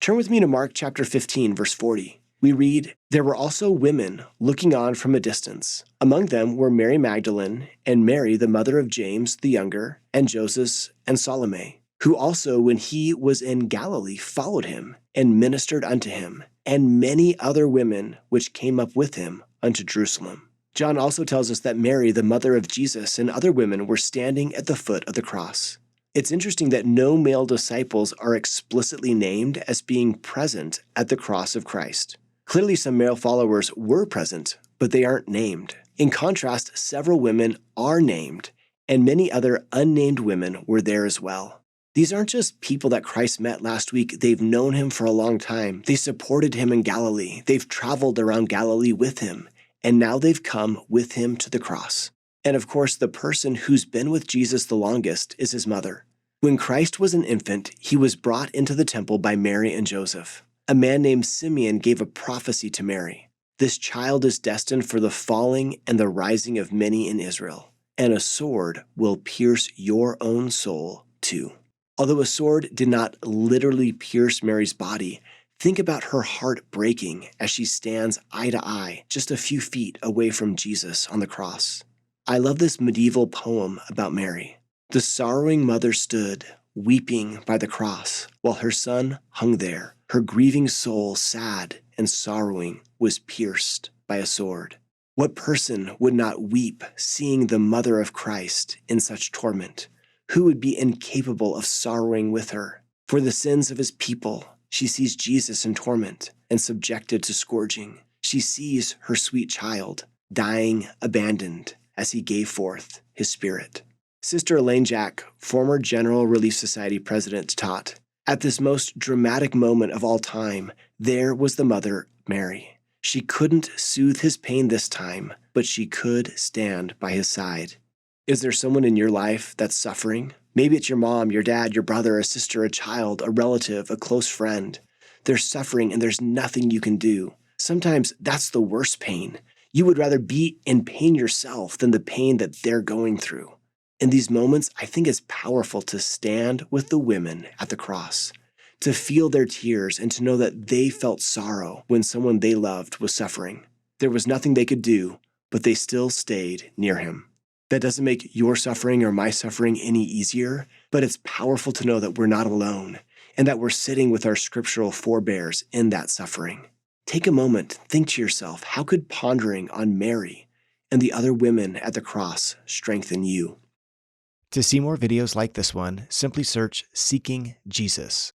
Turn with me to Mark chapter 15, verse 40. We read, "There were also women looking on from a distance. Among them were Mary Magdalene and Mary, the mother of James the younger, and Joseph and Salome, who also, when he was in Galilee, followed him and ministered unto him, and many other women which came up with him unto Jerusalem." John also tells us that Mary, the mother of Jesus, and other women were standing at the foot of the cross. It's interesting that no male disciples are explicitly named as being present at the cross of Christ. Clearly, some male followers were present, but they aren't named. In contrast, several women are named, and many other unnamed women were there as well. These aren't just people that Christ met last week. They've known him for a long time. They supported him in Galilee. They've traveled around Galilee with him, and now they've come with him to the cross. And of course, the person who's been with Jesus the longest is his mother. When Christ was an infant, he was brought into the temple by Mary and Joseph. A man named Simeon gave a prophecy to Mary. This child is destined for the falling and the rising of many in Israel, and a sword will pierce your own soul too. Although a sword did not literally pierce Mary's body, think about her heart breaking as she stands eye to eye, just a few feet away from Jesus on the cross. I love this medieval poem about Mary. The sorrowing mother stood, weeping by the cross, while her son hung there. Her grieving soul, sad and sorrowing, was pierced by a sword. What person would not weep seeing the mother of Christ in such torment? Who would be incapable of sorrowing with her? For the sins of his people, she sees Jesus in torment and subjected to scourging. She sees her sweet child dying abandoned as he gave forth his spirit. Sister Elaine Jack, former General Relief Society president, taught, "At this most dramatic moment of all time, there was the mother, Mary. She couldn't soothe his pain this time, but she could stand by his side." Is there someone in your life that's suffering? Maybe it's your mom, your dad, your brother, a sister, a child, a relative, a close friend. They're suffering and there's nothing you can do. Sometimes that's the worst pain. You would rather be in pain yourself than the pain that they're going through. In these moments, I think it's powerful to stand with the women at the cross, to feel their tears and to know that they felt sorrow when someone they loved was suffering. There was nothing they could do, but they still stayed near him. That doesn't make your suffering or my suffering any easier, but it's powerful to know that we're not alone and that we're sitting with our scriptural forebears in that suffering. Take a moment, think to yourself, how could pondering on Mary and the other women at the cross strengthen you? To see more videos like this one, simply search Seeking Jesus.